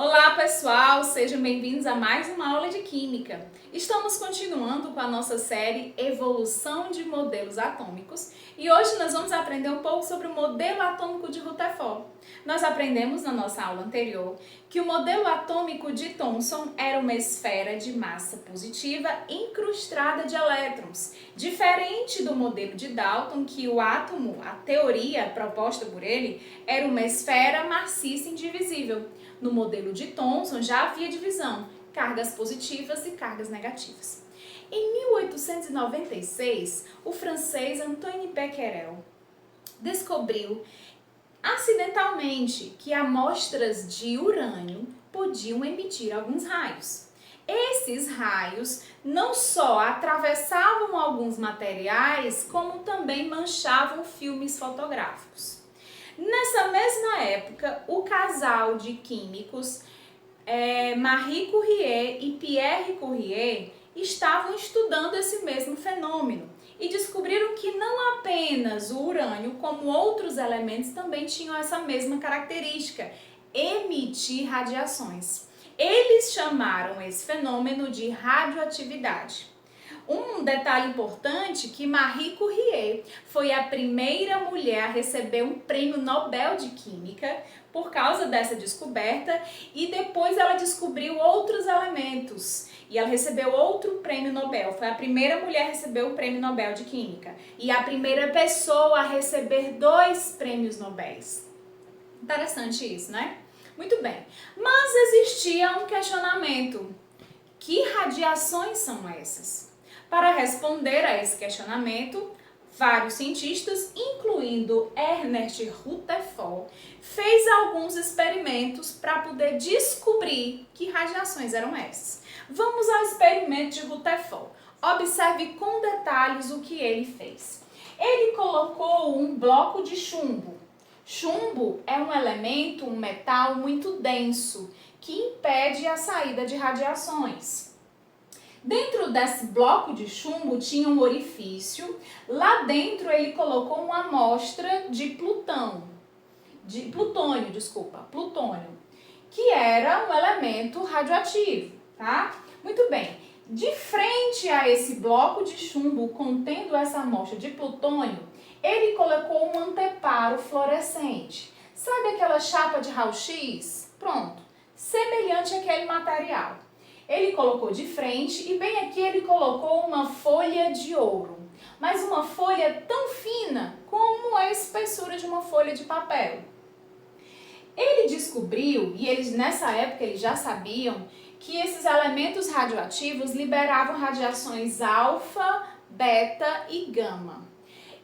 Olá pessoal, sejam bem-vindos a mais uma aula de Química. Estamos continuando com a nossa série Evolução de Modelos Atômicos e hoje nós vamos aprender um pouco sobre o modelo atômico de Rutherford. Nós aprendemos na nossa aula anterior que o modelo atômico de Thomson era uma esfera de massa positiva incrustada de elétrons, diferente do modelo de Dalton, que o átomo, a teoria proposta por ele, era uma esfera maciça indivisível. No modelo de Thomson já havia divisão, cargas positivas e cargas negativas. Em 1896, o francês Antoine Becquerel descobriu acidentalmente que amostras de urânio podiam emitir alguns raios. Esses raios não só atravessavam alguns materiais, como também manchavam filmes fotográficos. Nessa mesma época, o casal de químicos Marie Curie e Pierre Curie estavam estudando esse mesmo fenômeno e descobriram que não apenas o urânio, como outros elementos também tinham essa mesma característica, emitir radiações. Eles chamaram esse fenômeno de radioatividade. Um detalhe importante que Marie Curie foi a primeira mulher a receber um prêmio Nobel de Química por causa dessa descoberta e depois ela descobriu outros elementos e ela recebeu outro prêmio Nobel. Foi a primeira mulher a receber o prêmio Nobel de Química e a primeira pessoa a receber 2 prêmios Nobel. Interessante isso, né? Muito bem, mas existia um questionamento. Que radiações são essas? Para responder a esse questionamento, vários cientistas, incluindo Ernest Rutherford, fez alguns experimentos para poder descobrir que radiações eram essas. Vamos ao experimento de Rutherford. Observe com detalhes o que ele fez. Ele colocou um bloco de chumbo. Chumbo é um elemento, um metal muito denso, que impede a saída de radiações. Dentro desse bloco de chumbo tinha um orifício, lá dentro ele colocou uma amostra de plutônio, que era um elemento radioativo, tá? Muito bem, de frente a esse bloco de chumbo contendo essa amostra de plutônio, ele colocou um anteparo fluorescente. Sabe aquela chapa de raio-x? Pronto, semelhante àquele material. Ele colocou de frente e bem aqui ele colocou uma folha de ouro, mas uma folha tão fina como a espessura de uma folha de papel. Ele descobriu, e eles nessa época eles já sabiam, que esses elementos radioativos liberavam radiações alfa, beta e gama.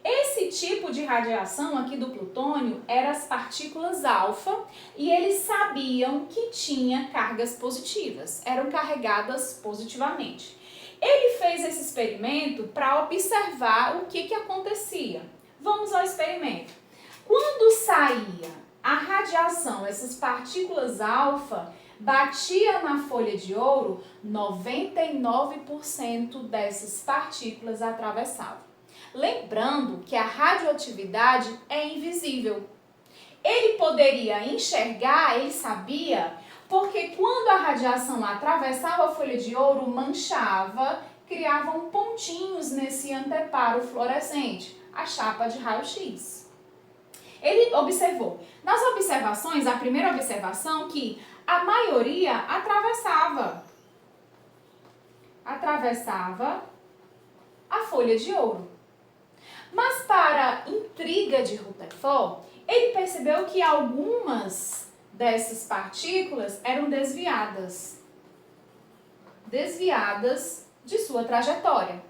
Esse tipo de radiação aqui do plutônio eram as partículas alfa e eles sabiam que tinha cargas positivas, eram carregadas positivamente. Ele fez esse experimento para observar o que acontecia. Vamos ao experimento. Quando saía a radiação, essas partículas alfa, batia na folha de ouro, 99% dessas partículas atravessavam. Lembrando que a radioatividade é invisível. Ele poderia enxergar, ele sabia, porque quando a radiação atravessava a folha de ouro, manchava, criavam pontinhos nesse anteparo fluorescente, a chapa de raio-x. Ele observou. Nas observações, a primeira observação, que a maioria atravessava a folha de ouro. Mas para intriga de Rutherford, ele percebeu que algumas dessas partículas eram desviadas de sua trajetória.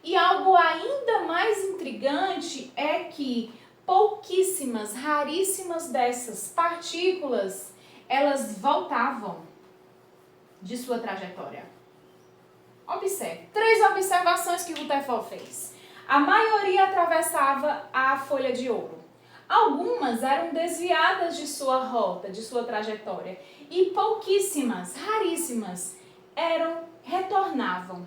E algo ainda mais intrigante é que pouquíssimas, raríssimas dessas partículas, elas voltavam de sua trajetória. Observe, 3 observações que Rutherford fez. A maioria atravessava a folha de ouro. Algumas eram desviadas de sua rota, de sua trajetória. E pouquíssimas, raríssimas, retornavam.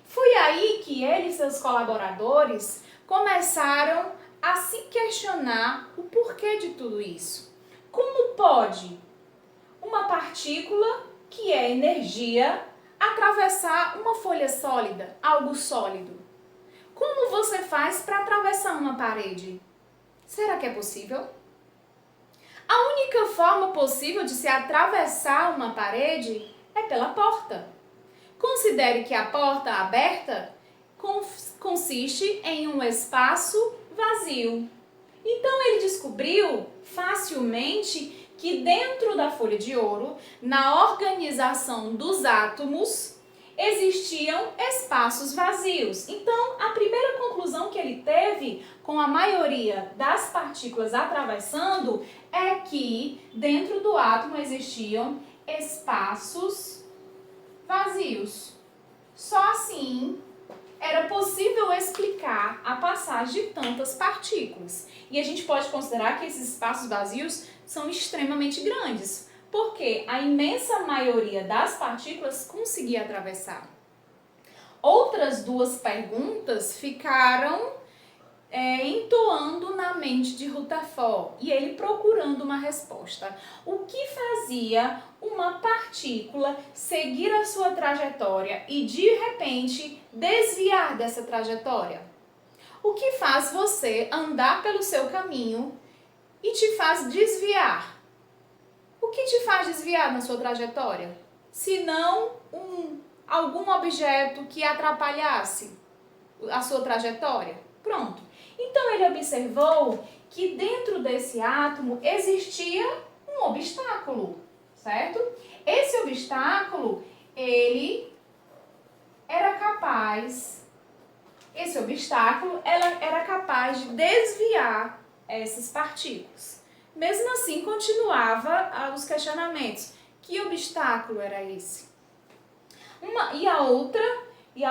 Foi aí que ele e seus colaboradores começaram a se questionar o porquê de tudo isso. Como pode uma partícula partícula, que é energia, atravessar uma folha sólida, algo sólido. Como você faz para atravessar uma parede? Será que é possível? A única forma possível de se atravessar uma parede é pela porta. Considere que a porta aberta consiste em um espaço vazio. Então ele descobriu facilmente que dentro da folha de ouro, na organização dos átomos, existiam espaços vazios. Então, a primeira conclusão que ele teve com a maioria das partículas atravessando é que dentro do átomo existiam espaços vazios. Só assim era possível explicar a passagem de tantas partículas. E a gente pode considerar que esses espaços vazios são extremamente grandes, porque a imensa maioria das partículas conseguia atravessar. Outras duas perguntas ficaram entoando na mente de Rutherford e ele procurando uma resposta. O que fazia uma partícula seguir a sua trajetória e de repente desviar dessa trajetória? O que faz você andar pelo seu caminho e te faz desviar? O que te faz desviar na sua trajetória? Se não algum objeto que atrapalhasse a sua trajetória? Pronto. Então ele observou que dentro desse átomo existia um obstáculo, certo? Esse obstáculo, era capaz de desviar essas partículas. Mesmo assim, continuava os questionamentos. Que obstáculo era esse? E a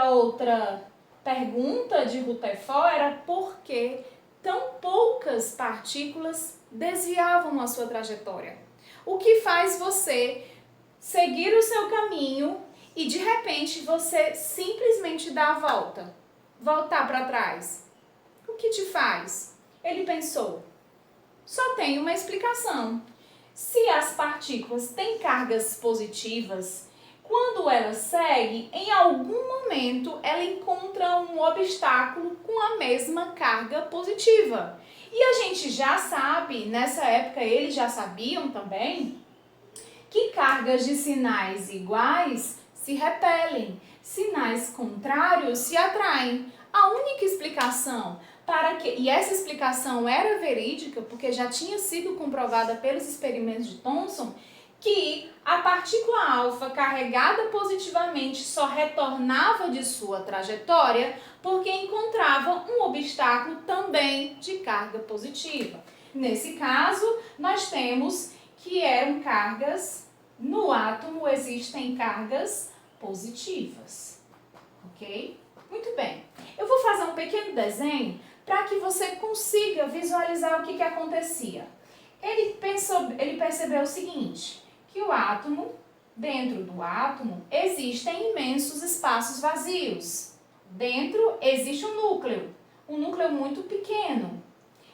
outra pergunta de Rutherford era por que tão poucas partículas desviavam a sua trajetória. O que faz você seguir o seu caminho e de repente você simplesmente dar a volta, voltar para trás? O que te faz? Ele pensou, só tem uma explicação. Se as partículas têm cargas positivas, quando ela segue, em algum momento ela encontra um obstáculo com a mesma carga positiva. E a gente já sabe, nessa época eles já sabiam também, que cargas de sinais iguais se repelem, sinais contrários se atraem. A única explicação e essa explicação era verídica, porque já tinha sido comprovada pelos experimentos de Thomson, que a partícula alfa carregada positivamente só retornava de sua trajetória porque encontrava um obstáculo também de carga positiva. Nesse caso, nós temos que eram cargas, no átomo existem cargas positivas, ok? Muito bem. Eu vou fazer um pequeno desenho para que você consiga visualizar o que acontecia. Ele percebeu o seguinte, que o átomo, dentro do átomo, existem imensos espaços vazios. Dentro existe um núcleo muito pequeno.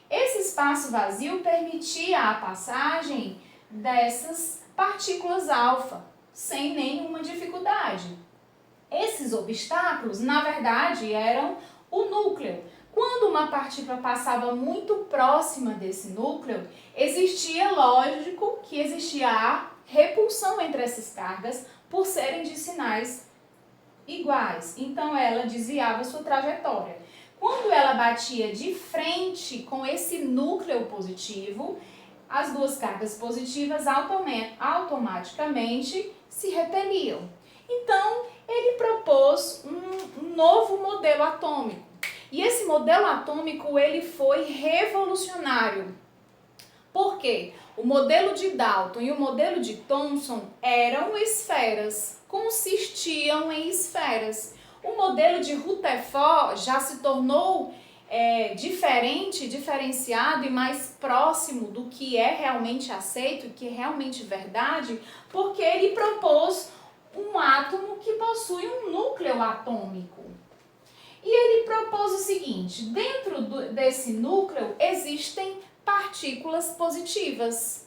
Esse espaço vazio permitia a passagem dessas partículas alfa, sem nenhuma dificuldade. Esses obstáculos, na verdade, eram o núcleo. Quando uma partícula passava muito próxima desse núcleo, lógico que existia a repulsão entre essas cargas por serem de sinais iguais. Então ela desviava sua trajetória. Quando ela batia de frente com esse núcleo positivo, as duas cargas positivas automaticamente se repeliam. Então ele propôs um novo modelo atômico. E esse modelo atômico ele foi revolucionário. Por quê? O modelo de Dalton e o modelo de Thomson eram esferas, consistiam em esferas. O modelo de Rutherford já se tornou diferenciado e mais próximo do que é realmente aceito, o que é realmente verdade, porque ele propôs um átomo que possui um núcleo atômico. E ele propôs o seguinte, dentro desse núcleo existem partículas positivas.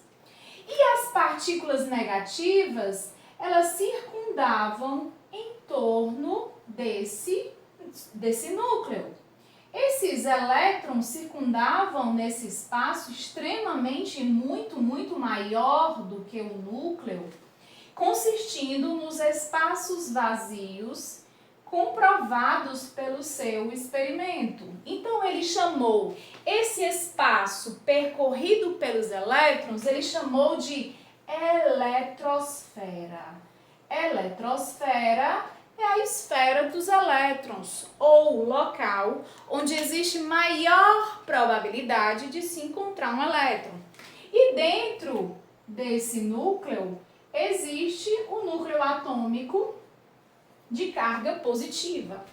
E as partículas negativas, elas circundavam em torno desse núcleo. Esses elétrons circundavam nesse espaço extremamente muito maior do que o núcleo, consistindo nos espaços vazios comprovados pelo seu experimento. Então ele chamou esse espaço percorrido pelos elétrons, ele chamou de eletrosfera. Eletrosfera é a esfera dos elétrons, ou o local onde existe maior probabilidade de se encontrar um elétron. E dentro desse núcleo existe o núcleo atômico de carga positiva.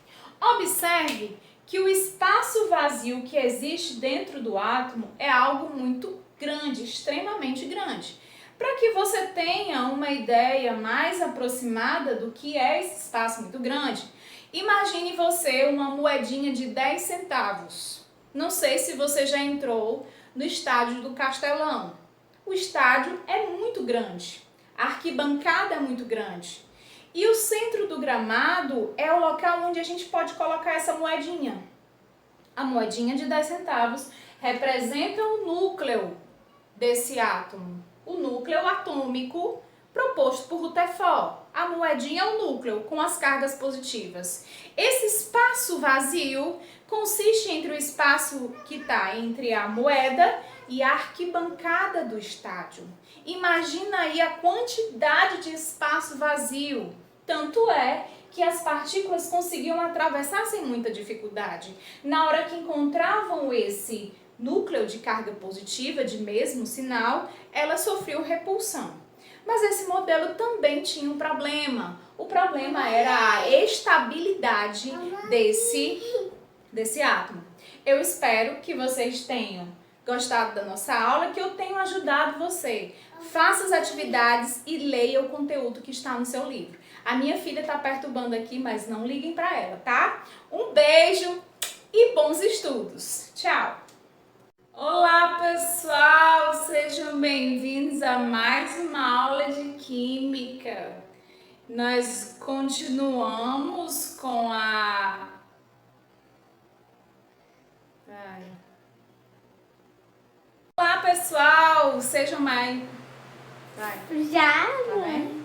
Observe que o espaço vazio que existe dentro do átomo é algo muito grande, extremamente grande. Para que você tenha uma ideia mais aproximada do que é esse espaço muito grande, imagine você uma moedinha de 10 centavos. Não sei se você já entrou no estádio do Castelão. O estádio é muito grande, a arquibancada é muito grande. E o centro do gramado é o local onde a gente pode colocar essa moedinha. A moedinha de 10 centavos representa o núcleo desse átomo. O núcleo atômico proposto por Rutherford. A moedinha é o núcleo com as cargas positivas. Esse espaço vazio consiste entre o espaço que está entre a moeda e a arquibancada do estádio. Imagina aí a quantidade de espaço vazio. Tanto é que as partículas conseguiam atravessar sem muita dificuldade. Na hora que encontravam esse núcleo de carga positiva, de mesmo sinal, ela sofreu repulsão. Mas esse modelo também tinha um problema. O problema era a estabilidade desse átomo. Eu espero que vocês tenham gostado da nossa aula, que eu tenho ajudado você. Faça as atividades e leia o conteúdo que está no seu livro. A minha filha está perturbando aqui, mas não liguem para ela, tá? Um beijo e bons estudos. Tchau! Olá, pessoal! Sejam bem-vindos a mais uma aula de Química. Nós continuamos com a... Olá, pessoal! Sejam mais... Já, tá vendo?